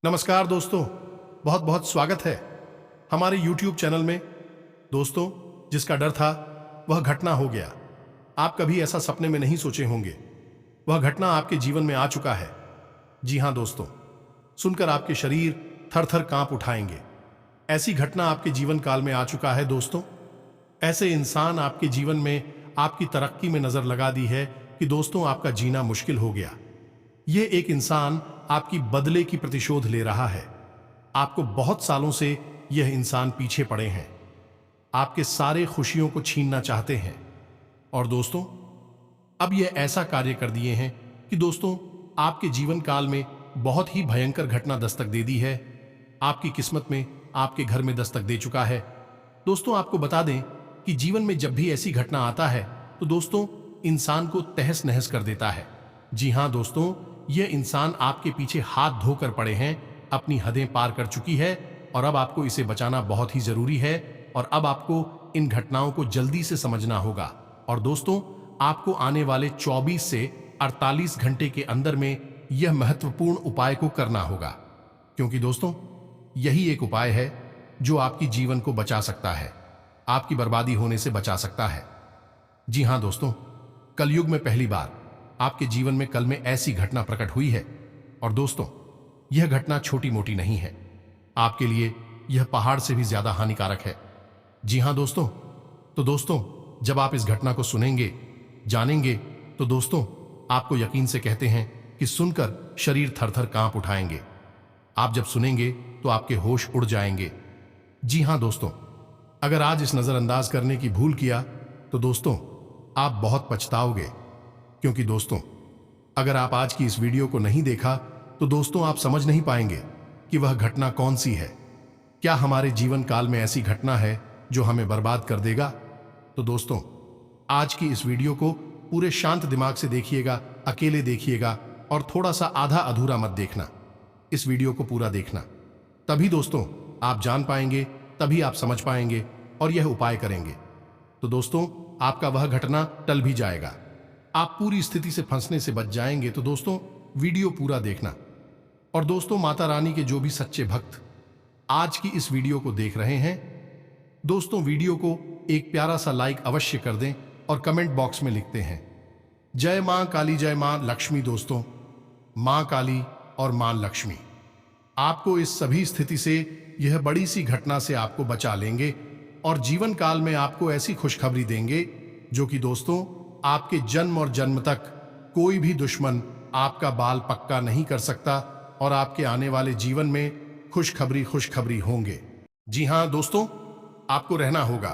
नमस्कार दोस्तों, बहुत बहुत स्वागत है हमारे YouTube चैनल में। दोस्तों, जिसका डर था वह घटना हो गया। आप कभी ऐसा सपने में नहीं सोचे होंगे, वह घटना आपके जीवन में आ चुका है। जी हां दोस्तों, सुनकर आपके शरीर थर थर कांप उठाएंगे। ऐसी घटना आपके जीवन काल में आ चुका है दोस्तों। ऐसे इंसान आपके जीवन में आपकी तरक्की में नजर लगा दी है कि दोस्तों आपका जीना मुश्किल हो गया। ये एक इंसान आपकी बदले की प्रतिशोध ले रहा है। आपको बहुत सालों से यह इंसान पीछे पड़े हैं, आपके सारे खुशियों को छीनना चाहते हैं। और दोस्तों, अब यह ऐसा कार्य कर दिए हैं कि दोस्तों आपके जीवन काल में बहुत ही भयंकर घटना दस्तक दे दी है। आपकी किस्मत में, आपके घर में दस्तक दे चुका है। दोस्तों, आपको बता दें कि जीवन में जब भी ऐसी घटना आता है तो दोस्तों इंसान को तहस नहस कर देता है। जी हां दोस्तों, यह इंसान आपके पीछे हाथ धोकर पड़े हैं, अपनी हदें पार कर चुकी है और अब आपको इसे बचाना बहुत ही जरूरी है। और अब आपको इन घटनाओं को जल्दी से समझना होगा। और दोस्तों, आपको आने वाले 24 से 48 घंटे के अंदर में यह महत्वपूर्ण उपाय को करना होगा, क्योंकि दोस्तों यही एक उपाय है जो आपकी जीवन को बचा सकता है, आपकी बर्बादी होने से बचा सकता है। जी हां दोस्तों, कलयुग में पहली बार आपके जीवन में कल में ऐसी घटना प्रकट हुई है। और दोस्तों, यह घटना छोटी मोटी नहीं है, आपके लिए यह पहाड़ से भी ज्यादा हानिकारक है। जी हां दोस्तों, तो दोस्तों जब आप इस घटना को सुनेंगे, जानेंगे, तो दोस्तों आपको यकीन से कहते हैं कि सुनकर शरीर थर थर कांप उठाएंगे। आप जब सुनेंगे तो आपके होश उड़ जाएंगे। जी हां दोस्तों, अगर आज इस नजरअंदाज करने की भूल किया तो दोस्तों आप बहुत पछताओगे। क्योंकि दोस्तों, अगर आप आज की इस वीडियो को नहीं देखा तो दोस्तों आप समझ नहीं पाएंगे कि वह घटना कौन सी है। क्या हमारे जीवन काल में ऐसी घटना है जो हमें बर्बाद कर देगा? तो दोस्तों, आज की इस वीडियो को पूरे शांत दिमाग से देखिएगा, अकेले देखिएगा और थोड़ा सा आधा अधूरा मत देखना। इस वीडियो को पूरा देखना, तभी दोस्तों आप जान पाएंगे, तभी आप समझ पाएंगे और यह उपाय करेंगे तो दोस्तों आपका वह घटना टल भी जाएगा, आप पूरी स्थिति से फंसने से बच जाएंगे। तो दोस्तों वीडियो पूरा देखना। और दोस्तों, माता रानी के जो भी सच्चे भक्त आज की इस वीडियो को देख रहे हैं, दोस्तों वीडियो को एक प्यारा सा लाइक अवश्य कर दें और कमेंट बॉक्स में लिखते हैं जय मां काली, जय मां लक्ष्मी। दोस्तों, मां काली और मां लक्ष्मी आपको इस सभी स्थिति से, यह बड़ी सी घटना से आपको बचा लेंगे और जीवन काल में आपको ऐसी खुशखबरी देंगे जो कि दोस्तों आपके जन्म और जन्म तक कोई भी दुश्मन आपका बाल पक्का नहीं कर सकता और आपके आने वाले जीवन में खुशखबरी होंगे। जी हां दोस्तों, आपको रहना होगा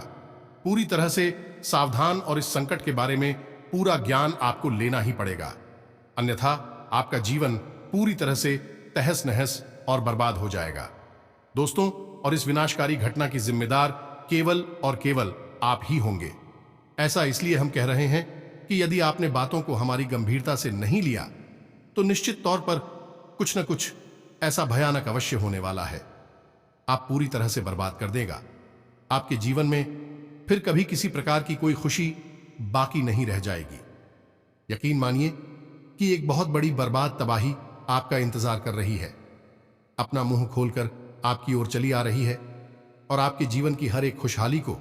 पूरी तरह से सावधान और इस संकट के बारे में पूरा ज्ञान आपको लेना ही पड़ेगा, अन्यथा आपका जीवन पूरी तरह से तहस नहस और बर्बाद हो जाएगा दोस्तों। और इस विनाशकारी घटना की जिम्मेदार केवल और केवल आप ही होंगे। ऐसा इसलिए हम कह रहे हैं कि यदि आपने बातों को हमारी गंभीरता से नहीं लिया तो निश्चित तौर पर कुछ न कुछ ऐसा भयानक अवश्य होने वाला है, आप पूरी तरह से बर्बाद कर देगा। आपके जीवन में फिर कभी किसी प्रकार की कोई खुशी बाकी नहीं रह जाएगी। यकीन मानिए कि एक बहुत बड़ी बर्बाद तबाही आपका इंतजार कर रही है, अपना मुंह खोलकर आपकी ओर चली आ रही है और आपके जीवन की हर एक खुशहाली को,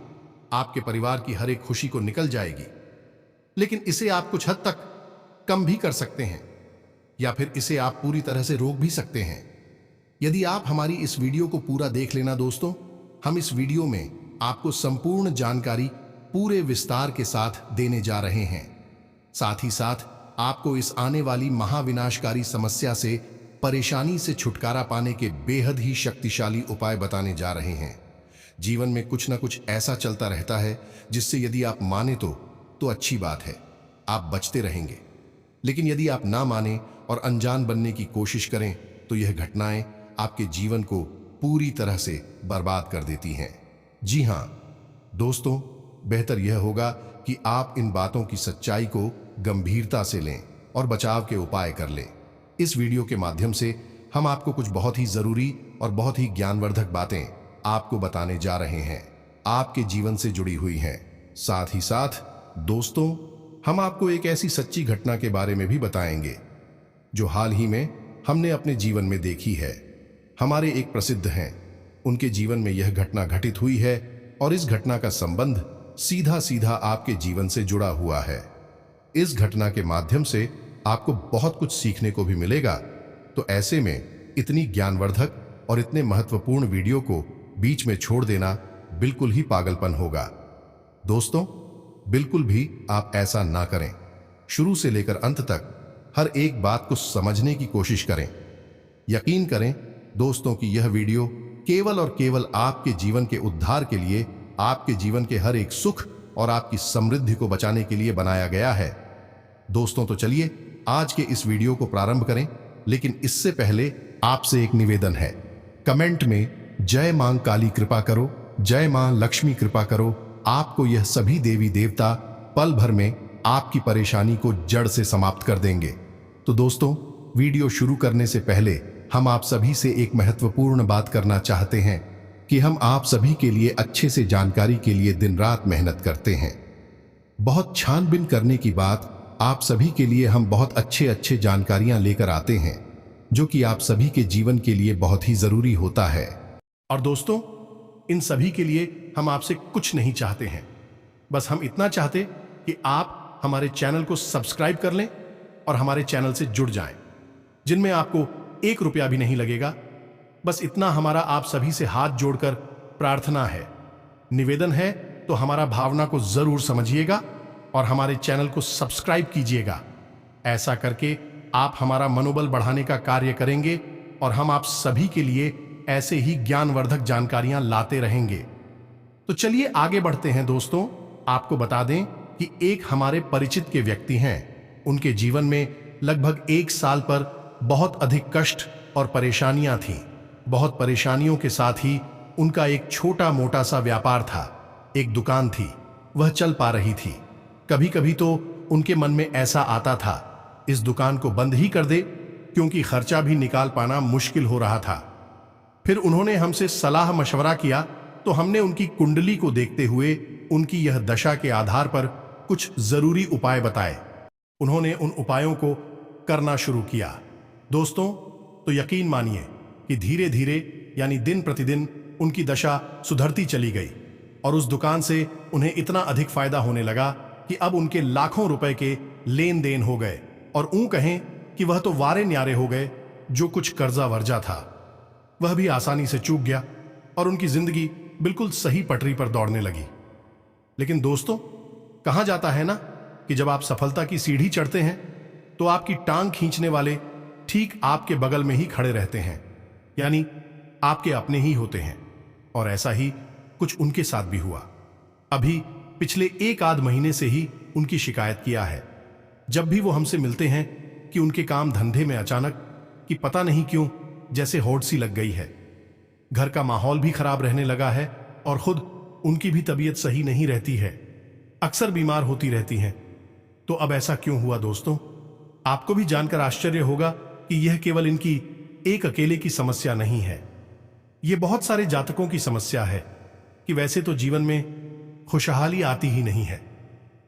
आपके परिवार की हर एक खुशी को निकल जाएगी। लेकिन इसे आप कुछ हद तक कम भी कर सकते हैं या फिर इसे आप पूरी तरह से रोक भी सकते हैं यदि आप हमारी इस वीडियो को पूरा देख लेना। दोस्तों, हम इस वीडियो में आपको संपूर्ण जानकारी पूरे विस्तार के साथ देने जा रहे हैं। साथ ही साथ आपको इस आने वाली महाविनाशकारी समस्या से, परेशानी से छुटकारा पाने के बेहद ही शक्तिशाली उपाय बताने जा रहे हैं। जीवन में कुछ ना कुछ ऐसा चलता रहता है जिससे यदि आप माने तो अच्छी बात है, आप बचते रहेंगे। लेकिन यदि आप ना माने और अनजान बनने की कोशिश करें तो यह घटनाएं आपके जीवन को पूरी तरह से बर्बाद कर देती हैं। जी हां दोस्तों, बेहतर यह होगा कि आप इन बातों की सच्चाई को गंभीरता से लें और बचाव के उपाय कर लें। इस वीडियो के माध्यम से हम आपको कुछ बहुत ही जरूरी और बहुत ही ज्ञानवर्धक बातें आपको बताने जा रहे हैं, आपके जीवन से जुड़ी हुई हैं। साथ ही साथ दोस्तों, हम आपको एक ऐसी सच्ची घटना के बारे में भी बताएंगे जो हाल ही में हमने अपने जीवन में देखी है। हमारे एक प्रसिद्ध हैं, उनके जीवन में यह घटना घटित हुई है और इस घटना का संबंध सीधा सीधा आपके जीवन से जुड़ा हुआ है। इस घटना के माध्यम से आपको बहुत कुछ सीखने को भी मिलेगा। तो ऐसे में इतनी ज्ञानवर्धक और इतने महत्वपूर्ण वीडियो को बीच में छोड़ देना बिल्कुल ही पागलपन होगा। दोस्तों, बिल्कुल भी आप ऐसा ना करें। शुरू से लेकर अंत तक हर एक बात को समझने की कोशिश करें। यकीन करें दोस्तों कि यह वीडियो केवल और केवल आपके जीवन के उद्धार के लिए, आपके जीवन के हर एक सुख और आपकी समृद्धि को बचाने के लिए बनाया गया है। दोस्तों, तो चलिए आज के इस वीडियो को प्रारंभ करें, लेकिन इससे पहले आपसे एक निवेदन है। कमेंट में जय मां काली कृपा करो, जय मां लक्ष्मी कृपा करो। आपको यह सभी देवी देवता पल भर में आपकी परेशानी को जड़ से समाप्त कर देंगे। तो दोस्तों, वीडियो शुरू करने से पहले हम आप सभी से एक महत्वपूर्ण बात करना चाहते हैं कि हम आप सभी के लिए अच्छे से जानकारी के लिए दिन रात मेहनत करते हैं। बहुत छानबीन करने की बात, आप सभी के लिए हम बहुत अच्छे जानकारियां लेकर आते हैं जो कि आप सभी के जीवन के लिए बहुत ही जरूरी होता है। और दोस्तों, इन सभी के लिए हम आपसे कुछ नहीं चाहते हैं, बस हम इतना चाहते कि आप हमारे चैनल को सब्सक्राइब कर लें और हमारे चैनल से जुड़ जाएं, जिनमें आपको 1 रुपया भी नहीं लगेगा। बस इतना हमारा आप सभी से हाथ जोड़कर प्रार्थना है, निवेदन है। तो हमारा भावना को जरूर समझिएगा और हमारे चैनल को सब्सक्राइब कीजिएगा। ऐसा करके आप हमारा मनोबल बढ़ाने का कार्य करेंगे और हम आप सभी के लिए ऐसे ही ज्ञानवर्धक जानकारियां लाते रहेंगे। तो चलिए आगे बढ़ते हैं। दोस्तों, आपको बता दें कि एक हमारे परिचित के व्यक्ति हैं। उनके जीवन में लगभग 1 साल पर बहुत अधिक कष्ट और परेशानियां थीं। बहुत परेशानियों के साथ ही उनका एक छोटा मोटा सा व्यापार था, एक दुकान थी, वह चल पा रही थी। कभी कभी तो उनके मन में ऐसा आता था इस दुकान को बंद ही कर दे, क्योंकि खर्चा भी निकाल पाना मुश्किल हो रहा था। फिर उन्होंने हमसे सलाह मशवरा किया, तो हमने उनकी कुंडली को देखते हुए उनकी यह दशा के आधार पर कुछ जरूरी उपाय बताए। उन्होंने उन उपायों को करना शुरू किया। दोस्तों, तो यकीन मानिए कि धीरे धीरे यानी दिन प्रतिदिन उनकी दशा सुधरती चली गई और उस दुकान से उन्हें इतना अधिक फायदा होने लगा कि अब उनके लाखों रुपए के लेन देन हो गए और ऊं कहें कि वह तो वारे न्यारे हो गए। जो कुछ कर्जा वर्जा था वह भी आसानी से चूक गया और उनकी जिंदगी बिल्कुल सही पटरी पर दौड़ने लगी। लेकिन दोस्तों, कहा जाता है ना कि जब आप सफलता की सीढ़ी चढ़ते हैं तो आपकी टांग खींचने वाले ठीक आपके बगल में ही खड़े रहते हैं, यानी आपके अपने ही होते हैं। और ऐसा ही कुछ उनके साथ भी हुआ। अभी पिछले 1 आध महीने से ही उनकी शिकायत किया है। जब भी वो हमसे मिलते हैं कि उनके काम धंधे में अचानक कि पता नहीं क्यों जैसे होड़ सी लग गई है। घर का माहौल भी खराब रहने लगा है और खुद उनकी भी तबीयत सही नहीं रहती है, अक्सर बीमार होती रहती हैं। तो अब ऐसा क्यों हुआ दोस्तों? आपको भी जानकर आश्चर्य होगा कि यह केवल इनकी एक अकेले की समस्या नहीं है। यह बहुत सारे जातकों की समस्या है कि वैसे तो जीवन में खुशहाली आती ही नहीं है,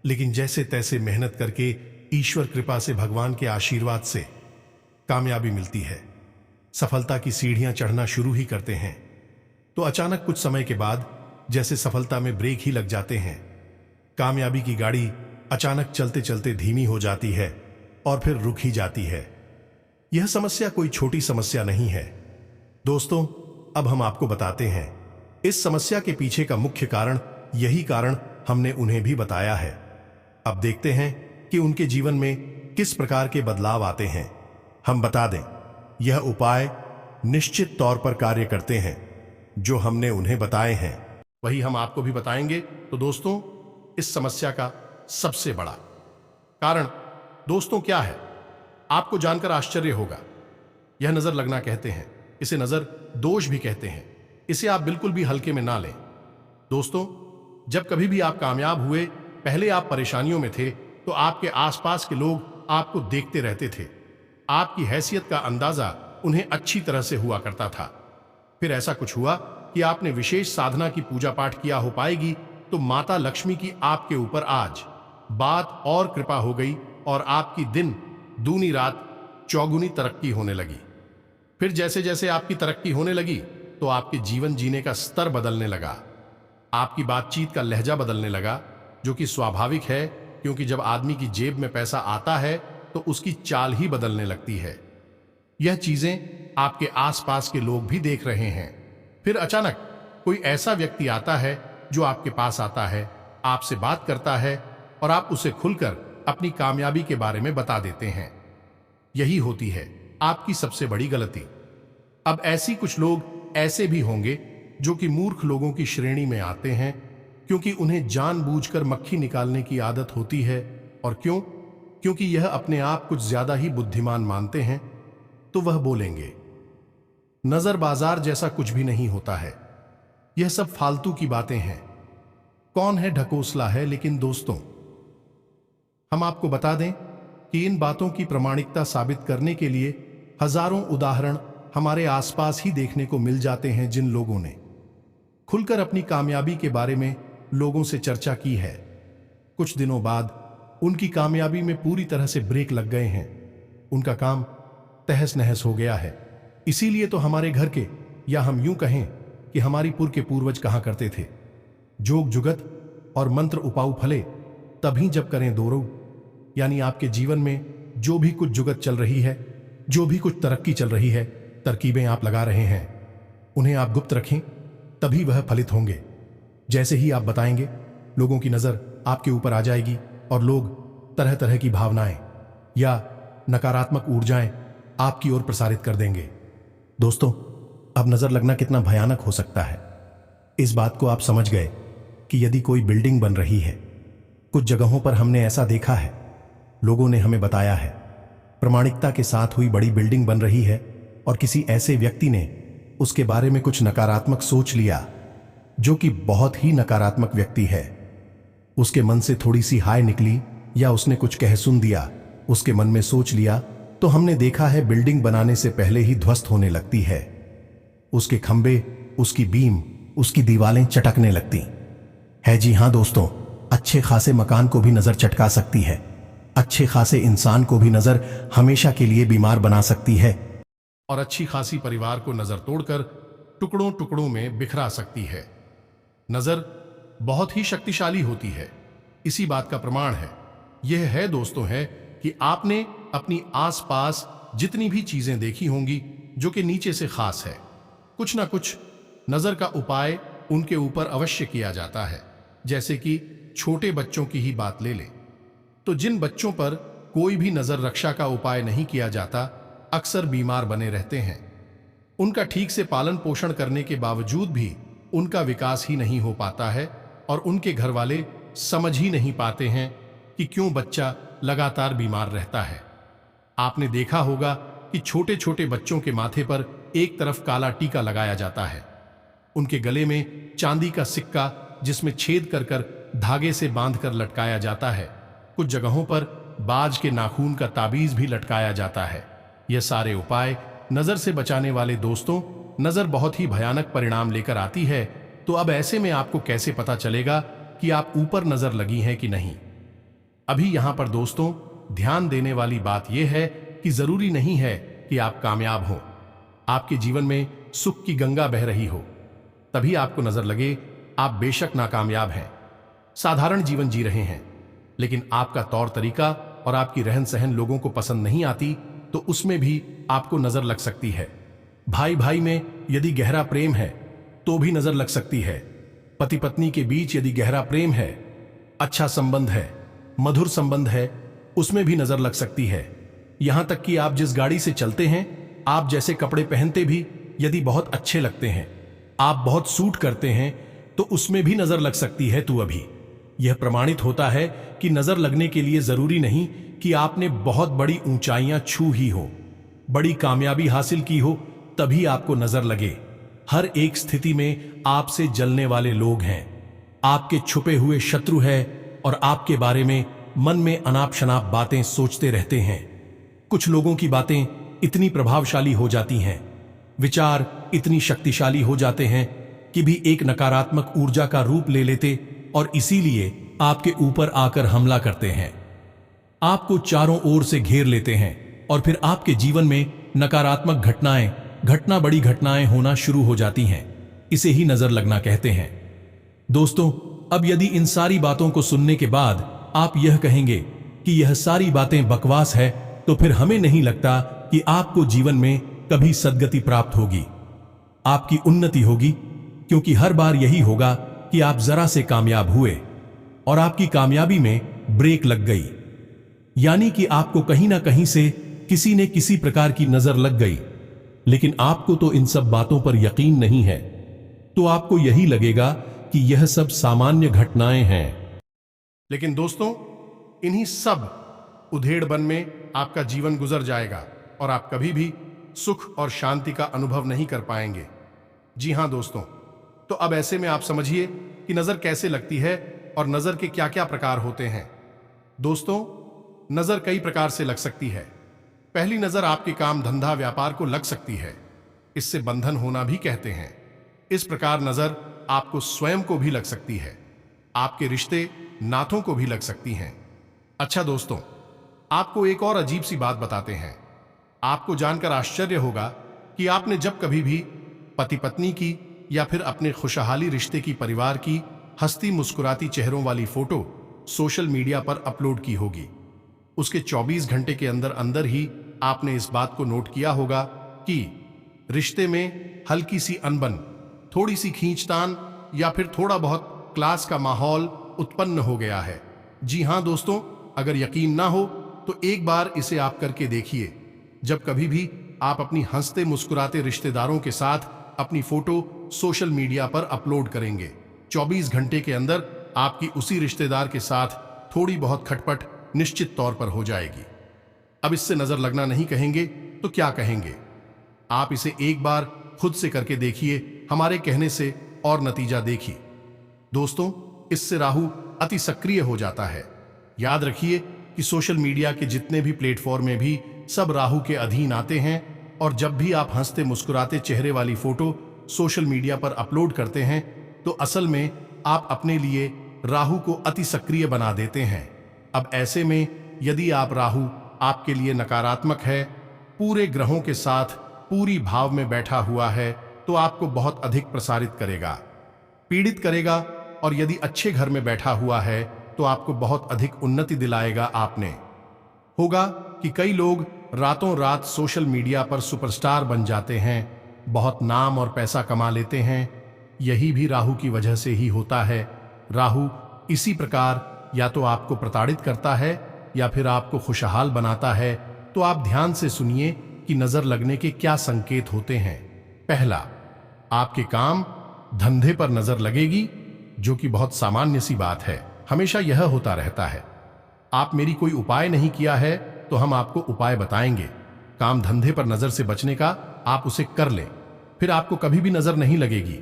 लेकिन जैसे तैसे मेहनत करके ईश्वर कृपा से, भगवान के आशीर्वाद से कामयाबी मिलती है, सफलता की सीढ़ियां चढ़ना शुरू ही करते हैं। तो अचानक कुछ समय के बाद जैसे सफलता में ब्रेक ही लग जाते हैं। कामयाबी की गाड़ी अचानक चलते चलते धीमी हो जाती है और फिर रुक ही जाती है। यह समस्या कोई छोटी समस्या नहीं है दोस्तों। अब हम आपको बताते हैं इस समस्या के पीछे का मुख्य कारण। यही कारण हमने उन्हें भी बताया है। अब देखते हैं कि उनके जीवन में किस प्रकार के बदलाव आते हैं। हम बता दें, यह उपाय निश्चित तौर पर कार्य करते हैं। जो हमने उन्हें बताए हैं वही हम आपको भी बताएंगे। तो दोस्तों, इस समस्या का सबसे बड़ा कारण दोस्तों क्या है, आपको जानकर आश्चर्य होगा। यह नजर लगना कहते हैं, इसे नजर दोष भी कहते हैं। इसे आप बिल्कुल भी हल्के में ना लें। दोस्तों, जब कभी भी आप कामयाब हुए, पहले आप परेशानियों में थे तो आपके आसपास के लोग आपको देखते रहते थे। आपकी हैसियत का अंदाजा उन्हें अच्छी तरह से हुआ करता था। फिर ऐसा कुछ हुआ कि आपने विशेष साधना की पूजा पाठ किया हो पाएगी, तो माता लक्ष्मी की आपके ऊपर आज बात और कृपा हो गई और आपकी दिन दूनी रात चौगुनी तरक्की होने लगी। फिर जैसे जैसे आपकी तरक्की होने लगी तो आपके जीवन जीने का स्तर बदलने लगा, आपकी बातचीत का लहजा बदलने लगा, जो कि स्वाभाविक है, क्योंकि जब आदमी की जेब में पैसा आता है तो उसकी चाल ही बदलने लगती है। यह चीजें आपके आसपास के लोग भी देख रहे हैं। फिर अचानक कोई ऐसा व्यक्ति आता है जो आपके पास आता है, आपसे बात करता है और आप उसे खुलकर अपनी कामयाबी के बारे में बता देते हैं। यही होती है आपकी सबसे बड़ी गलती। अब ऐसी कुछ लोग ऐसे भी होंगे जो कि मूर्ख लोगों की श्रेणी में आते हैं, क्योंकि उन्हें जानबूझकर मक्खी निकालने की आदत होती है। और क्यों? क्योंकि यह अपने आप कुछ ज्यादा ही बुद्धिमान मानते हैं, तो वह बोलेंगे नजर बाजार जैसा कुछ भी नहीं होता है, यह सब फालतू की बातें हैं, कौन है ढकोसला है। लेकिन दोस्तों, हम आपको बता दें कि इन बातों की प्रामाणिकता साबित करने के लिए हजारों उदाहरण हमारे आसपास ही देखने को मिल जाते हैं, जिन लोगों ने खुलकर अपनी कामयाबी के बारे में लोगों से चर्चा की है। कुछ दिनों बाद उनकी कामयाबी में पूरी तरह से ब्रेक लग गए हैं, उनका काम तहस नहस हो गया है। इसीलिए तो हमारे घर के, या हम यूं कहें कि हमारी पुर के पूर्वज कहा करते थे, जोग जुगत और मंत्र उपाऊ फले तभी जब करें दोरो। यानी आपके जीवन में जो भी कुछ जुगत चल रही है, जो भी कुछ तरक्की चल रही है, तरकीबें आप लगा रहे हैं, उन्हें आप गुप्त रखें, तभी वह फलित होंगे। जैसे ही आप बताएंगे, लोगों की नजर आपके ऊपर आ जाएगी और लोग तरह तरह की भावनाएं या नकारात्मक ऊर्जाएं आपकी ओर प्रसारित कर देंगे। दोस्तों, अब नजर लगना कितना भयानक हो सकता है, इस बात को आप समझ गए कि यदि कोई बिल्डिंग बन रही है, कुछ जगहों पर हमने ऐसा देखा है, लोगों ने हमें बताया है, प्रामाणिकता के साथ हुई बड़ी बिल्डिंग बन रही है और किसी ऐसे व्यक्ति ने उसके बारे में कुछ नकारात्मक सोच लिया, जो कि बहुत ही नकारात्मक व्यक्ति है। उसके मन से थोड़ी सी हाय निकली या उसने कुछ कह सुन दिया, उसके मन में सोच लिया, तो हमने देखा है बिल्डिंग बनाने से पहले ही ध्वस्त होने लगती है। उसके खंबे, उसकी बीम, उसकी दीवारें चटकने लगती है। जी हां दोस्तों, अच्छे खासे मकान को भी नजर चटका सकती है, अच्छे खासे इंसान को भी नजर हमेशा के लिए बीमार बना सकती है, और अच्छी खासी परिवार को नजर तोड़कर टुकड़ों टुकड़ों में बिखरा सकती है। नजर बहुत ही शक्तिशाली होती है। इसी बात का प्रमाण है, यह है दोस्तों है कि आपने अपनी आसपास जितनी भी चीजें देखी होंगी जो कि नीचे से खास है, कुछ ना कुछ नजर का उपाय उनके ऊपर अवश्य किया जाता है। जैसे कि छोटे बच्चों की ही बात ले लें, तो जिन बच्चों पर कोई भी नजर रक्षा का उपाय नहीं किया जाता, अक्सर बीमार बने रहते हैं। उनका ठीक से पालन पोषण करने के बावजूद भी उनका विकास ही नहीं हो पाता है और उनके घर वाले समझ ही नहीं पाते हैं कि क्यों बच्चा लगातार बीमार रहता है। आपने देखा होगा कि छोटे छोटे बच्चों के माथे पर एक तरफ काला टीका लगाया जाता है, उनके गले में चांदी का सिक्का जिसमें छेद कर कर धागे से बांधकर लटकाया जाता है, कुछ जगहों पर बाज के नाखून का ताबीज भी लटकाया जाता है। यह सारे उपाय नजर से बचाने वाले दोस्तों, नजर बहुत ही भयानक परिणाम लेकर आती है। तो अब ऐसे में आपको कैसे पता चलेगा कि आप ऊपर नजर लगी है कि नहीं? अभी यहां पर दोस्तों ध्यान देने वाली बात यह है कि जरूरी नहीं है कि आप कामयाब हो, आपके जीवन में सुख की गंगा बह रही हो तभी आपको नजर लगे। आप बेशक नाकामयाब हैं, साधारण जीवन जी रहे हैं, लेकिन आपका तौर तरीका और आपकी रहन सहन लोगों को पसंद नहीं आती, तो उसमें भी आपको नजर लग सकती है। भाई भाई में यदि गहरा प्रेम है तो भी नजर लग सकती है। पति पत्नी के बीच यदि गहरा प्रेम है, अच्छा संबंध है, मधुर संबंध है, उसमें भी नजर लग सकती है। यहां तक कि आप जिस गाड़ी से चलते हैं, आप जैसे कपड़े पहनते भी यदि बहुत अच्छे लगते हैं, आप बहुत सूट करते हैं, तो उसमें भी नजर लग सकती है। तो अभी यह प्रमाणित होता है कि नजर लगने के लिए जरूरी नहीं कि आपने बहुत बड़ी ऊंचाइयां छू ही हो, बड़ी कामयाबी हासिल की हो, तभी आपको नजर लगे। हर एक स्थिति में आपसे जलने वाले लोग हैं, आपके छुपे हुए शत्रु हैं और आपके बारे में मन में अनाप शनाप बातें सोचते रहते हैं। कुछ लोगों की बातें इतनी प्रभावशाली हो जाती हैं, विचार इतनी शक्तिशाली हो जाते हैं कि भी एक नकारात्मक ऊर्जा का रूप ले लेते और इसीलिए आपके ऊपर आकर हमला करते हैं, आपको चारों ओर से घेर लेते हैं और फिर आपके जीवन में नकारात्मक घटनाएं घटना बड़ी घटनाएं होना शुरू हो जाती हैं। इसे ही नजर लगना कहते हैं। दोस्तों, अब यदि इन सारी बातों को सुनने के बाद आप यह कहेंगे कि यह सारी बातें बकवास है, तो फिर हमें नहीं लगता कि आपको जीवन में कभी सद्गति प्राप्त होगी, आपकी उन्नति होगी, क्योंकि हर बार यही होगा कि आप जरा से कामयाब हुए और आपकी कामयाबी में ब्रेक लग गई, यानी कि आपको कहीं ना कहीं से किसी ने किसी प्रकार की नजर लग गई। लेकिन आपको तो इन सब बातों पर यकीन नहीं है, तो आपको यही लगेगा कि यह सब सामान्य घटनाएं हैं। लेकिन दोस्तों, इन्हीं सब उधेड़बन में आपका जीवन गुजर जाएगा और आप कभी भी सुख और शांति का अनुभव नहीं कर पाएंगे। जी हां दोस्तों, तो अब ऐसे में आप समझिए कि नजर कैसे लगती है और नजर के क्या क्या प्रकार होते हैं। दोस्तों, नजर कई प्रकार से लग सकती है। पहली नजर आपके काम धंधा व्यापार को लग सकती है। इससे बंधन होना भी कहते हैं। इस प्रकार नजर आपको स्वयं को भी लग सकती है, आपके रिश्ते नातों को भी लग सकती हैं। अच्छा दोस्तों, आपको एक और अजीब सी बात बताते हैं। आपको जानकर आश्चर्य होगा कि आपने जब कभी भी पति पत्नी की या फिर अपने खुशहाली रिश्ते की, परिवार की हंसती मुस्कुराती चेहरों वाली फोटो सोशल मीडिया पर अपलोड की होगी, उसके 24 घंटे के अंदर अंदर ही आपने इस बात को नोट किया होगा कि रिश्ते में हल्की सी अनबन, थोड़ी सी खींचतान या फिर थोड़ा बहुत क्लास का माहौल उत्पन्न हो गया है। जी हां दोस्तों, अगर यकीन ना हो तो एक बार इसे आप करके देखिए। जब कभी भी आप अपनी हंसते मुस्कुराते रिश्तेदारों के साथ अपनी फोटो सोशल मीडिया पर अपलोड करेंगे, 24 घंटे के अंदर आपकी उसी रिश्तेदार के साथ थोड़ी बहुत खटपट निश्चित तौर पर हो जाएगी। अब इससे नजर लगना नहीं कहेंगे तो क्या कहेंगे? आप इसे एक बार खुद से करके देखिए, हमारे कहने से, और नतीजा देखिए। दोस्तों, इससे राहु अति सक्रिय हो जाता है। याद रखिए कि सोशल मीडिया के जितने भी प्लेटफॉर्म में भी सब राहु के अधीन आते हैं, और जब भी आप हंसते मुस्कुराते चेहरे वाली फोटो सोशल मीडिया पर अपलोड करते हैं तो असल में आप अपने लिए राहु को अति सक्रिय बना देते हैं। अब ऐसे में यदि आप राहु आपके लिए नकारात्मक है, पूरे ग्रहों के साथ पूरी भाव में बैठा हुआ है, तो आपको बहुत अधिक प्रसारित करेगा, पीड़ित करेगा, और यदि अच्छे घर में बैठा हुआ है तो आपको बहुत अधिक उन्नति दिलाएगा। आपने होगा कि कई लोग रातों रात सोशल मीडिया पर सुपरस्टार बन जाते हैं, बहुत नाम और पैसा कमा लेते हैं। यही भी राहु की वजह से ही होता है। राहु इसी प्रकार या तो आपको प्रताड़ित करता है या फिर आपको खुशहाल बनाता है। तो आप ध्यान से सुनिए कि नजर लगने के क्या संकेत होते हैं। पहला, आपके काम धंधे पर नजर लगेगी, जो कि बहुत सामान्य सी बात है, हमेशा यह होता रहता है। आप मेरी कोई उपाय नहीं किया है तो हम आपको उपाय बताएंगे। काम धंधे पर नजर से बचने का आप उसे कर लें, फिर आपको कभी भी नजर नहीं लगेगी।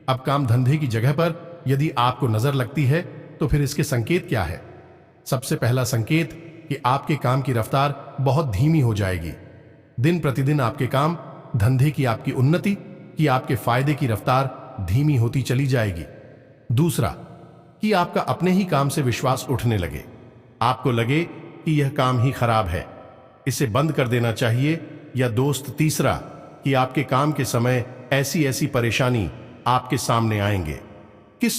अब काम धंधे की जगह पर यदि आपको नजर लगती है तो फिर इसके संकेत क्या है? सबसे पहला संकेत कि आपके काम की रफ्तार बहुत धीमी हो जाएगी। दिन प्रतिदिन आपके काम धंधे की, आपकी उन्नति की, आपके फायदे की रफ्तार धीमी होती चली जाएगी। दूसरा, कि आपका अपने ही काम से विश्वास उठने लगे, आपको लगे कि यह काम ही खराब है, इसे बंद कर देना चाहिए। या दोस्त, तीसरा, कि आपके काम के समय ऐसी ऐसी परेशानी आपके सामने आएंगे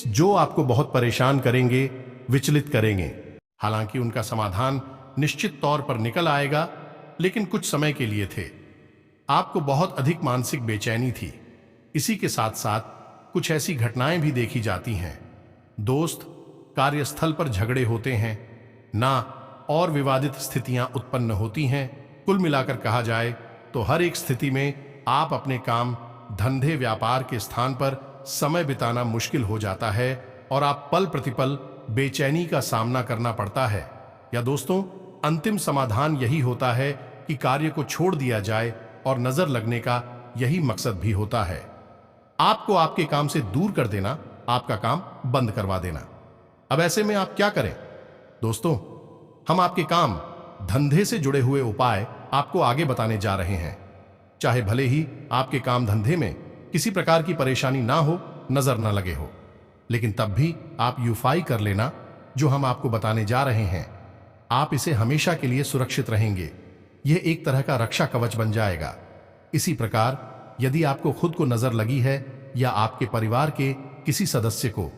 जो आपको बहुत परेशान करेंगे, विचलित करेंगे। हालांकि उनका समाधान निश्चित तौर पर निकल आएगा, लेकिन कुछ समय के लिए थे। आपको बहुत अधिक मानसिक बेचैनी थी। इसी के साथ साथ कुछ ऐसी घटनाएं भी देखी जाती हैं। दोस्त, कार्यस्थल पर झगड़े होते हैं ना, और विवादित स्थितियां उत्पन्न होती हैं। कुल मिलाकर कहा जाए तो हर एक स्थिति में आप अपने काम धंधे व्यापार के स्थान पर समय बिताना मुश्किल हो जाता है और आप पल प्रतिपल बेचैनी का सामना करना पड़ता है। या दोस्तों, अंतिम समाधान यही होता है कि कार्य को छोड़ दिया जाए, और नजर लगने का यही मकसद भी होता है, आपको आपके काम से दूर कर देना, आपका काम बंद करवा देना। अब ऐसे में आप क्या करें? दोस्तों, हम आपके काम धंधे से जुड़े हुए उपाय आपको आगे बताने जा रहे हैं। चाहे भले ही आपके काम धंधे में किसी प्रकार की परेशानी ना हो, नजर ना लगे हो, लेकिन तब भी आप यूफाई कर लेना जो हम आपको बताने जा रहे हैं। आप इसे हमेशा के लिए सुरक्षित रहेंगे। यह एक तरह का रक्षा कवच बन जाएगा। इसी प्रकार यदि आपको खुद को नजर लगी है या आपके परिवार के किसी सदस्य को,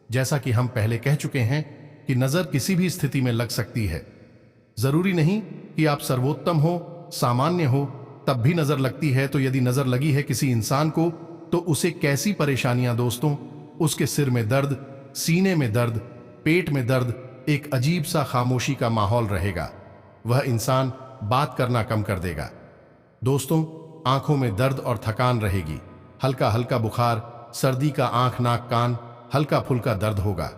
जैसा कि हम पहले कह चुके हैं कि नजर किसी भी स्थिति में लग सकती है। जरूरी नहीं कि आप सर्वोत्तम हो, सामान्य हो तब भी नजर लगती है। तो यदि नजर लगी है किसी इंसान को तो उसे कैसी परेशानियां दोस्तों, उसके सिर में दर्द, सीने में दर्द, पेट में दर्द, एक अजीब सा खामोशी का माहौल रहेगा। वह इंसान बात करना कम कर देगा। दोस्तों, आंखों में दर्द और थकान रहेगी। हल्का हल्का बुखार, सर्दी का आंख नाक कान, हल्का फुल्का दर्द होगा।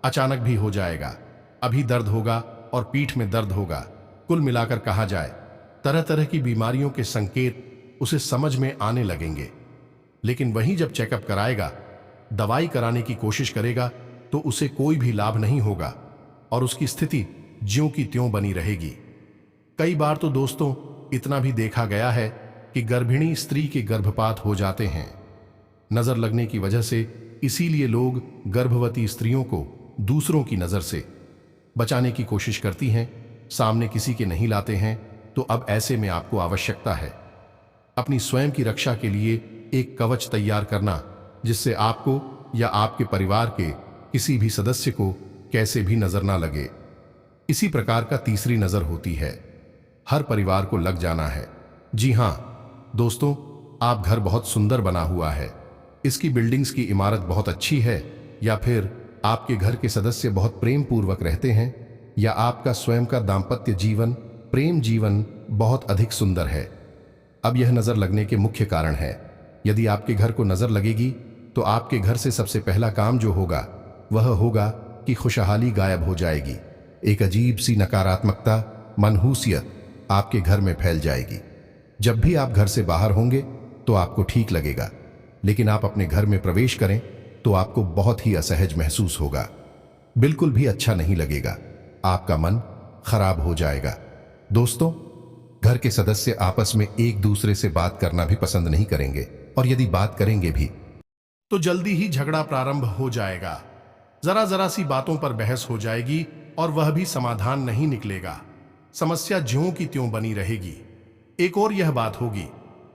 अचानक भी हो जाएगा, अभी दर्द होगा और पीठ में दर्द होगा। कुल मिलाकर कहा जाए, तरह तरह की बीमारियों के संकेत उसे समझ में आने लगेंगे। लेकिन वहीं जब चेकअप कराएगा, दवाई कराने की कोशिश करेगा तो उसे कोई भी लाभ नहीं होगा और उसकी स्थिति ज्यों की त्यों बनी रहेगी। कई बार तो दोस्तों इतना भी देखा गया है कि गर्भिणी स्त्री के गर्भपात हो जाते हैं नजर लगने की वजह से। इसीलिए लोग गर्भवती स्त्रियों को दूसरों की नजर से बचाने की कोशिश करती हैं, सामने किसी के नहीं लाते हैं। तो अब ऐसे में आपको आवश्यकता है अपनी स्वयं की रक्षा के लिए एक कवच तैयार करना, जिससे आपको या आपके परिवार के किसी भी सदस्य को कैसे भी नजर ना लगे। इसी प्रकार का तीसरी नजर होती है, हर परिवार को लग जाना है। जी हां दोस्तों, आप घर बहुत सुंदर बना हुआ है, इसकी बिल्डिंग्स की इमारत बहुत अच्छी है, या फिर आपके घर के सदस्य बहुत प्रेम पूर्वक रहते हैं, या आपका स्वयं का दाम्पत्य जीवन, प्रेम जीवन बहुत अधिक सुंदर है। अब यह नजर लगने के मुख्य कारण है। यदि आपके घर को नजर लगेगी तो आपके घर से सबसे पहला काम जो होगा वह होगा कि खुशहाली गायब हो जाएगी। एक अजीब सी नकारात्मकता, मनहूसियत आपके घर में फैल जाएगी। जब भी आप घर से बाहर होंगे तो आपको ठीक लगेगा, लेकिन आप अपने घर में प्रवेश करें तो आपको बहुत ही असहज महसूस होगा। बिल्कुल भी अच्छा नहीं लगेगा, आपका मन खराब हो जाएगा। दोस्तों, घर के सदस्य आपस में एक दूसरे से बात करना भी पसंद नहीं करेंगे, और यदि बात करेंगे भी तो जल्दी ही झगड़ा प्रारंभ हो जाएगा। जरा जरा सी बातों पर बहस हो जाएगी और वह भी समाधान नहीं निकलेगा। समस्या ज्यों की त्यों बनी रहेगी। एक और यह बात होगी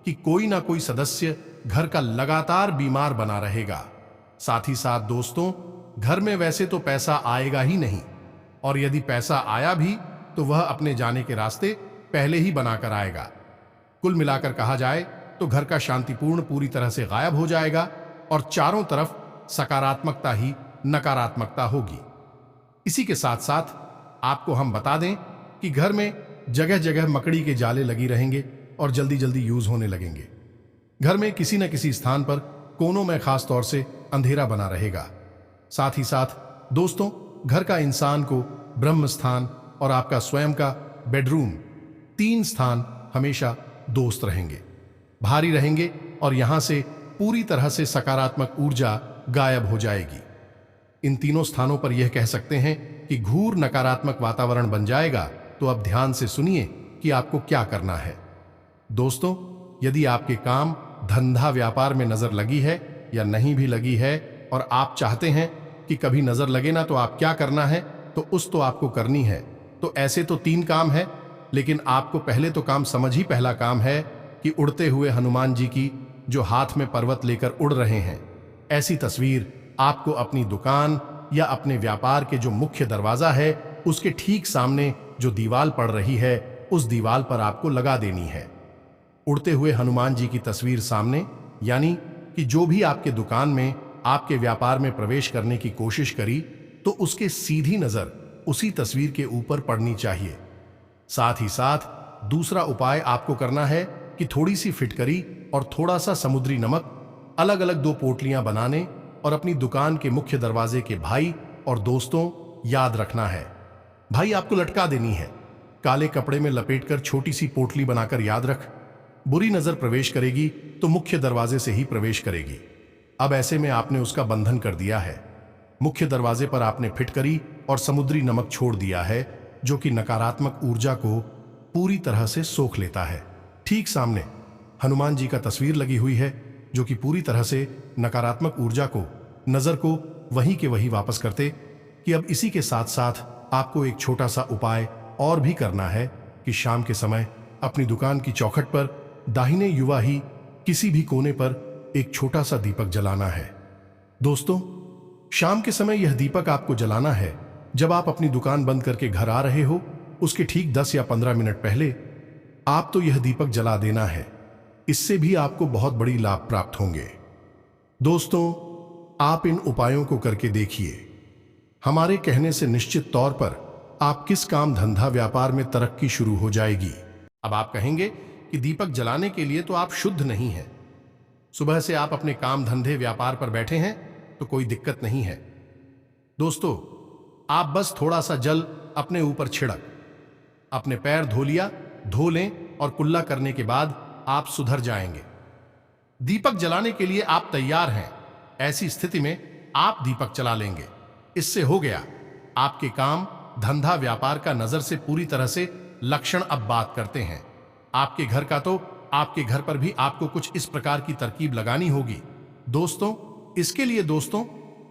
कि कोई ना कोई सदस्य घर का लगातार बीमार बना रहेगा। साथ ही साथ दोस्तों, घर में वैसे तो पैसा आएगा ही नहीं, और यदि पैसा आया भी तो वह अपने जाने के रास्ते पहले ही बनाकर आएगा। कुल मिलाकर कहा जाए तो घर का शांतिपूर्ण पूरी तरह से गायब हो जाएगा और चारों तरफ सकारात्मकता ही नकारात्मकता होगी। इसी के साथ साथ आपको हम बता दें कि घर में जगह जगह मकड़ी के जाले लगी रहेंगे और जल्दी जल्दी यूज होने लगेंगे। घर में किसी न किसी स्थान पर कोनों में खास तौर से अंधेरा बना रहेगा। साथ ही साथ दोस्तों, घर का इंसान को ब्रह्म स्थान और आपका स्वयं का बेडरूम, 3 स्थान हमेशा दोस्त रहेंगे, भारी रहेंगे, और यहां से पूरी तरह से सकारात्मक ऊर्जा गायब हो जाएगी। इन तीनों स्थानों पर यह कह सकते हैं कि घूर नकारात्मक वातावरण बन जाएगा। तो अब ध्यान से सुनिए कि आपको क्या करना है। दोस्तों, यदि आपके काम, धंधा, व्यापार में नजर लगी है या नहीं भी लगी है और आप चाहते हैं कि कभी नजर लगे ना, तो आप क्या करना है, तो उस तो आपको करनी है। तो ऐसे तो 3 काम है, लेकिन आपको पहले तो काम समझ ही पहला काम है कि उड़ते हुए हनुमान जी की, जो हाथ में पर्वत लेकर उड़ रहे हैं, ऐसी तस्वीर आपको अपनी दुकान या अपने व्यापार के जो मुख्य दरवाजा है उसके ठीक सामने जो दीवार पड़ रही है उस दीवार पर आपको लगा देनी है। उड़ते हुए हनुमान जी की तस्वीर सामने, यानी कि जो भी आपके दुकान में, आपके व्यापार में प्रवेश करने की कोशिश करी तो उसके सीधी नजर उसी तस्वीर के ऊपर पड़नी चाहिए। साथ ही साथ दूसरा उपाय आपको करना है कि थोड़ी सी फिटकरी और थोड़ा सा समुद्री नमक अलग अलग 2 पोटलियां बनाने और अपनी दुकान के मुख्य दरवाजे के भाई और दोस्तों याद रखना है। भाई आपको लटका देनी है, काले कपड़े में लपेटकर छोटी सी पोटली बनाकर याद रख। बुरी नजर प्रवेश करेगी तो मुख्य दरवाजे से ही प्रवेश करेगी। अब ऐसे में आपने उसका बंधन कर दिया है। मुख्य दरवाजे पर आपने फिटकरी और समुद्री नमक छोड़ दिया है, जो कि नकारात्मक ऊर्जा को पूरी तरह से सोख लेता है। ठीक सामने हनुमान जी का तस्वीर लगी हुई है, जो कि पूरी तरह से नकारात्मक ऊर्जा को, नजर को वहीं के वहीं वापस करते। कि अब इसी के साथ साथ आपको एक छोटा सा उपाय और भी करना है कि शाम के समय अपनी दुकान की चौखट पर दाहिने युवा ही किसी भी कोने पर एक छोटा सा दीपक जलाना है। दोस्तों, शाम के समय यह दीपक आपको जलाना है। जब आप अपनी दुकान बंद करके घर आ रहे हो, उसके ठीक 10 या 15 मिनट पहले आप तो यह दीपक जला देना है। इससे भी आपको बहुत बड़ी लाभ प्राप्त होंगे। दोस्तों, आप इन उपायों को करके देखिए। हमारे कहने से निश्चित तौर पर आप किस काम धंधा व्यापार में तरक्की शुरू हो जाएगी। अब आप कहेंगे कि दीपक जलाने के लिए तो आप शुद्ध नहीं हैं। सुबह से आप अपने काम धंधे व्यापार पर बैठे हैं तो कोई दिक्कत नहीं है। दोस्तों, आप बस थोड़ा सा जल अपने ऊपर छिड़क, अपने पैर धो लिया, धो लें और कुल्ला करने के बाद आप सुधर जाएंगे। दीपक जलाने के लिए आप तैयार हैं। ऐसी स्थिति में आप दीपक जला लेंगे। इससे हो गया आपके काम धंधा व्यापार का नजर से पूरी तरह से लक्षण। अब बात करते हैं आपके घर का। तो आपके घर पर भी आपको कुछ इस प्रकार की तरकीब लगानी होगी। दोस्तों, इसके लिए दोस्तों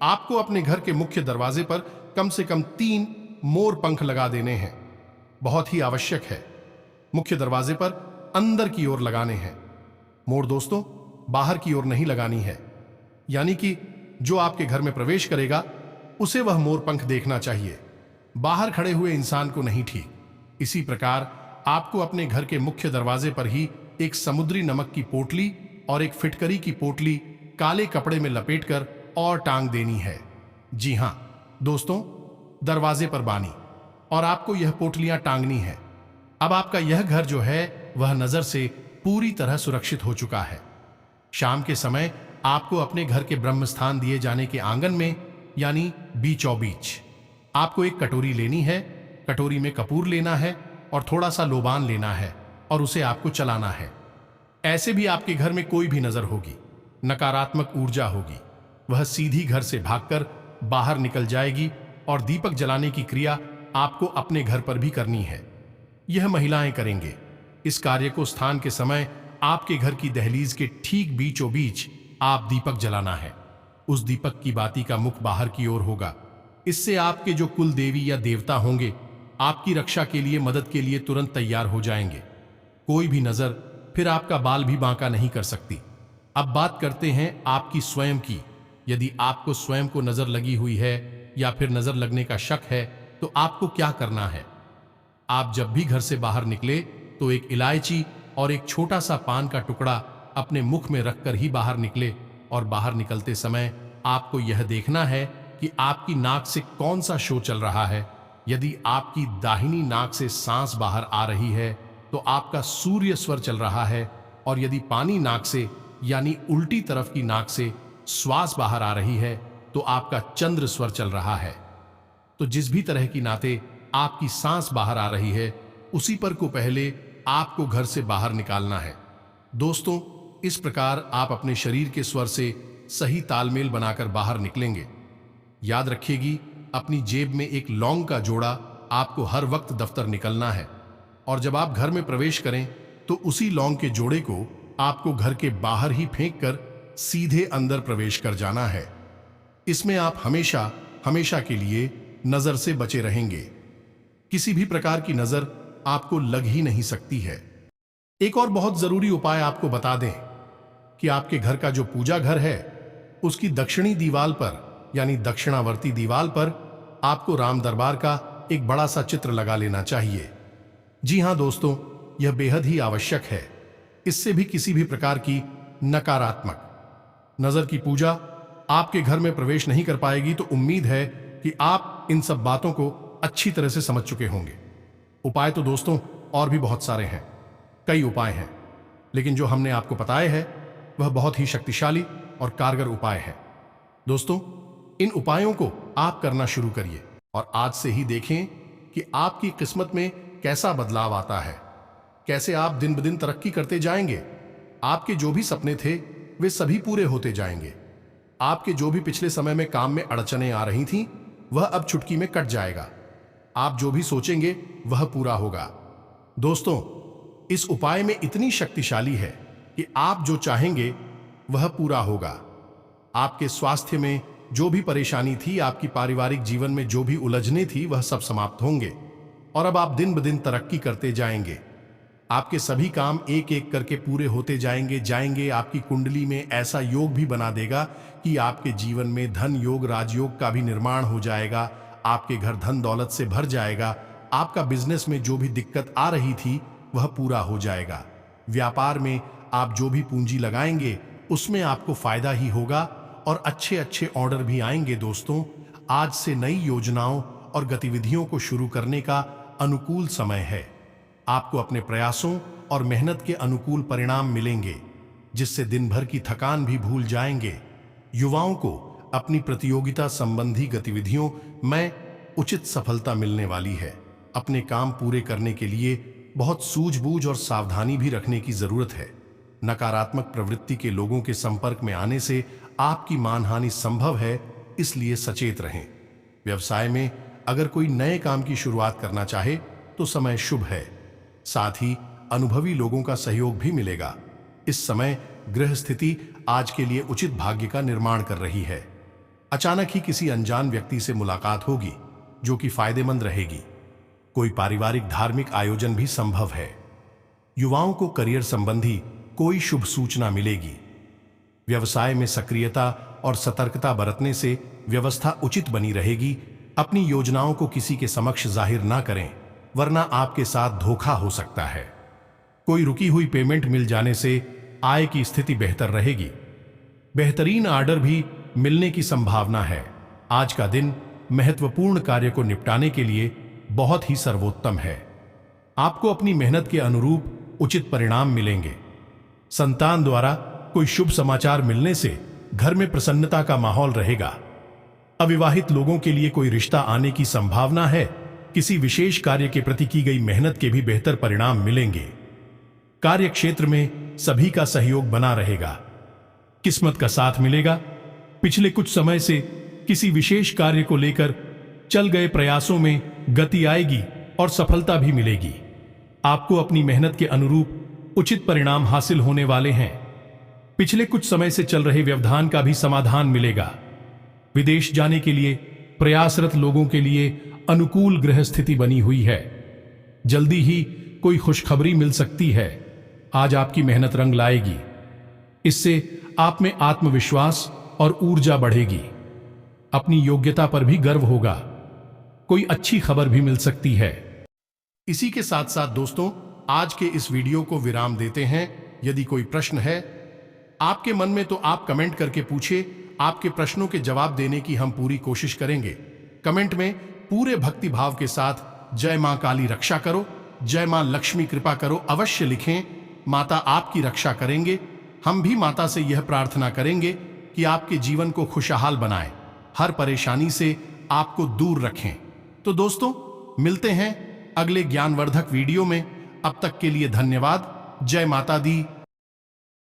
आपको अपने घर के मुख्य दरवाजे पर कम से कम 3 मोर पंख लगा देने हैं। बहुत ही आवश्यक है। मुख्य दरवाजे पर अंदर की ओर लगाने हैं। मोर दोस्तों बाहर की ओर नहीं लगानी है, यानी कि जो आपके घर में प्रवेश करेगा उसे वह मोर पंख देखना चाहिए, बाहर खड़े हुए इंसान को नहीं। ठीक इसी प्रकार आपको अपने घर के मुख्य दरवाजे पर ही एक समुद्री नमक की पोटली और एक फिटकरी की पोटली काले कपड़े में लपेटकर और टांग देनी है। जी हां दोस्तों, दरवाजे पर बानी और आपको यह पोटलियां टांगनी है। अब आपका यह घर जो है वह नजर से पूरी तरह सुरक्षित हो चुका है। शाम के समय आपको अपने घर के ब्रह्म स्थान दिए जाने के आंगन में, यानी बीचों बीच, आपको एक कटोरी लेनी है। कटोरी में कपूर लेना है और थोड़ा सा लोबान लेना है और उसे आपको चलाना है। ऐसे भी आपके घर में कोई भी नजर होगी, नकारात्मक ऊर्जा होगी, वह सीधी घर से भागकर बाहर निकल जाएगी। और दीपक जलाने की क्रिया आपको अपने घर पर भी करनी है। यह महिलाएं करेंगे। इस कार्य को स्थान के समय आपके घर की दहलीज के ठीक बीचों बीच आप दीपक जलाना है। उस दीपक की बाती का मुख बाहर की ओर होगा। इससे आपके जो कुल देवी या देवता होंगे आपकी रक्षा के लिए, मदद के लिए तुरंत तैयार हो जाएंगे। कोई भी नजर फिर आपका बाल भी बांका नहीं कर सकती। अब बात करते हैं आपकी स्वयं की। यदि आपको स्वयं को नजर लगी हुई है या फिर नजर लगने का शक है तो आपको क्या करना है। आप जब भी घर से बाहर निकले तो एक इलायची और एक छोटा सा पान का टुकड़ा अपने मुख में रखकर ही बाहर निकले। और बाहर निकलते समय आपको यह देखना है कि आपकी नाक से कौन सा शो चल रहा है। यदि आपकी दाहिनी नाक से सांस बाहर आ रही है तो आपका सूर्य स्वर चल रहा है, और यदि पानी नाक से यानी उल्टी तरफ की नाक से श्वास बाहर आ रही है तो आपका चंद्र स्वर चल रहा है। तो जिस भी तरह की नाते आपकी सांस बाहर आ रही है उसी पर को पहले आपको घर से बाहर निकालना है। दोस्तों, इस प्रकार आप अपने शरीर के स्वर से सही तालमेल बनाकर बाहर निकलेंगे। याद रखिएगी, अपनी जेब में एक लौंग का जोड़ा आपको हर वक्त दफ्तर निकलना है। और जब आप घर में प्रवेश करें तो उसी लौंग के जोड़े को आपको घर के बाहर ही फेंक कर सीधे अंदर प्रवेश कर जाना है। इसमें आप हमेशा हमेशा के लिए नजर से बचे रहेंगे। किसी भी प्रकार की नजर आपको लग ही नहीं सकती है। एक और बहुत जरूरी उपाय आपको बता दें कि आपके घर का जो पूजा घर है उसकी दक्षिणी दीवार पर, यानी दक्षिणावर्ती दीवार पर आपको राम दरबार का एक बड़ा सा चित्र लगा लेना चाहिए। जी हां दोस्तों, यह बेहद ही आवश्यक है। इससे भी किसी भी प्रकार की नकारात्मक नजर की पूजा आपके घर में प्रवेश नहीं कर पाएगी। तो उम्मीद है कि आप इन सब बातों को अच्छी तरह से समझ चुके होंगे। उपाय तो दोस्तों और भी बहुत सारे हैं, कई उपाय हैं, लेकिन जो हमने आपको बताए हैं वह बहुत ही शक्तिशाली और कारगर उपाय है। दोस्तों, इन उपायों को आप करना शुरू करिए और आज से ही देखें कि आपकी किस्मत में कैसा बदलाव आता है, कैसे आप दिन ब दिन तरक्की करते जाएंगे। आपके जो भी सपने थे वे सभी पूरे होते जाएंगे। आपके जो भी पिछले समय में काम में अड़चनें आ रही थीं वह अब चुटकी में कट जाएगा। आप जो भी सोचेंगे वह पूरा होगा। दोस्तों, इस उपाय में इतनी शक्तिशाली है कि आप जो चाहेंगे वह पूरा होगा। आपके स्वास्थ्य में जो भी परेशानी थी, आपकी पारिवारिक जीवन में जो भी उलझने थी, वह सब समाप्त होंगे और अब आप दिन ब दिन तरक्की करते जाएंगे। आपके सभी काम एक एक करके पूरे होते जाएंगे। आपकी कुंडली में ऐसा योग भी बना देगा कि आपके जीवन में धन योग, राजयोग का भी निर्माण हो जाएगा। आपके घर धन दौलत से भर जाएगा। आपका बिजनेस में जो भी दिक्कत आ रही थी वह पूरा हो जाएगा। व्यापार में आप जो भी पूंजी लगाएंगे उसमें आपको फायदा ही होगा और अच्छे अच्छे ऑर्डर भी आएंगे। दोस्तों, आज से नई योजनाओं और गतिविधियों को शुरू करने का अनुकूल समय है। आपको अपने प्रयासों और मेहनत के अनुकूल परिणाम मिलेंगे, जिससे दिन भर की थकान भी भूल जाएंगे। युवाओं को अपनी प्रतियोगिता संबंधी गतिविधियों में उचित सफलता मिलने वाली है। अपने काम पूरे करने के लिए बहुत सूझबूझ और सावधानी भी रखने की जरूरत है। नकारात्मक प्रवृत्ति के लोगों के संपर्क में आने से आपकी मानहानि संभव है, इसलिए सचेत रहें। व्यवसाय में अगर कोई नए काम की शुरुआत करना चाहे तो समय शुभ है। साथ ही अनुभवी लोगों का सहयोग भी मिलेगा। इस समय गृह स्थिति आज के लिए उचित भाग्य का निर्माण कर रही है। अचानक ही किसी अनजान व्यक्ति से मुलाकात होगी जो कि फायदेमंद रहेगी। कोई पारिवारिक धार्मिक आयोजन भी संभव है। युवाओं को करियर संबंधी कोई शुभ सूचना मिलेगी। व्यवसाय में सक्रियता और सतर्कता बरतने से व्यवस्था उचित बनी रहेगी। अपनी योजनाओं को किसी के समक्ष जाहिर ना करें, वरना आपके साथ धोखा हो सकता है। कोई रुकी हुई पेमेंट मिल जाने से आय की स्थिति बेहतर रहेगी। बेहतरीन ऑर्डर भी मिलने की संभावना है। आज का दिन महत्वपूर्ण कार्य को निपटाने के लिए बहुत ही सर्वोत्तम है। आपको अपनी मेहनत के अनुरूप उचित परिणाम मिलेंगे। संतान द्वारा कोई शुभ समाचार मिलने से घर में प्रसन्नता का माहौल रहेगा। अविवाहित लोगों के लिए कोई रिश्ता आने की संभावना है। किसी विशेष कार्य के प्रति की गई मेहनत के भी बेहतर परिणाम मिलेंगे। कार्य क्षेत्र में सभी का सहयोग बना रहेगा। किस्मत का साथ मिलेगा। पिछले कुछ समय से किसी विशेष कार्य को लेकर चल गए प्रयासों में गति आएगी और सफलता भी मिलेगी। आपको अपनी मेहनत के अनुरूप उचित परिणाम हासिल होने वाले हैं। पिछले कुछ समय से चल रहे व्यवधान का भी समाधान मिलेगा। विदेश जाने के लिए प्रयासरत लोगों के लिए अनुकूल ग्रह स्थिति बनी हुई है। जल्दी ही कोई खुशखबरी मिल सकती है। आज आपकी मेहनत रंग लाएगी। इससे आप में आत्मविश्वास और ऊर्जा बढ़ेगी। अपनी योग्यता पर भी गर्व होगा। कोई अच्छी खबर भी मिल सकती है। इसी के साथ साथ दोस्तों, आज के इस वीडियो को विराम देते हैं। यदि कोई प्रश्न है आपके मन में तो आप कमेंट करके पूछिए। आपके प्रश्नों के जवाब देने की हम पूरी कोशिश करेंगे। कमेंट में पूरे भक्ति भाव के साथ जय मां काली रक्षा करो, जय मां लक्ष्मी कृपा करो अवश्य लिखें। माता आपकी रक्षा करेंगे। हम भी माता से यह प्रार्थना करेंगे कि आपके जीवन को खुशहाल बनाएं, हर परेशानी से आपको दूर रखें। तो दोस्तों, मिलते हैं अगले ज्ञानवर्धक वीडियो में। अब तक के लिए धन्यवाद। जय माता दी।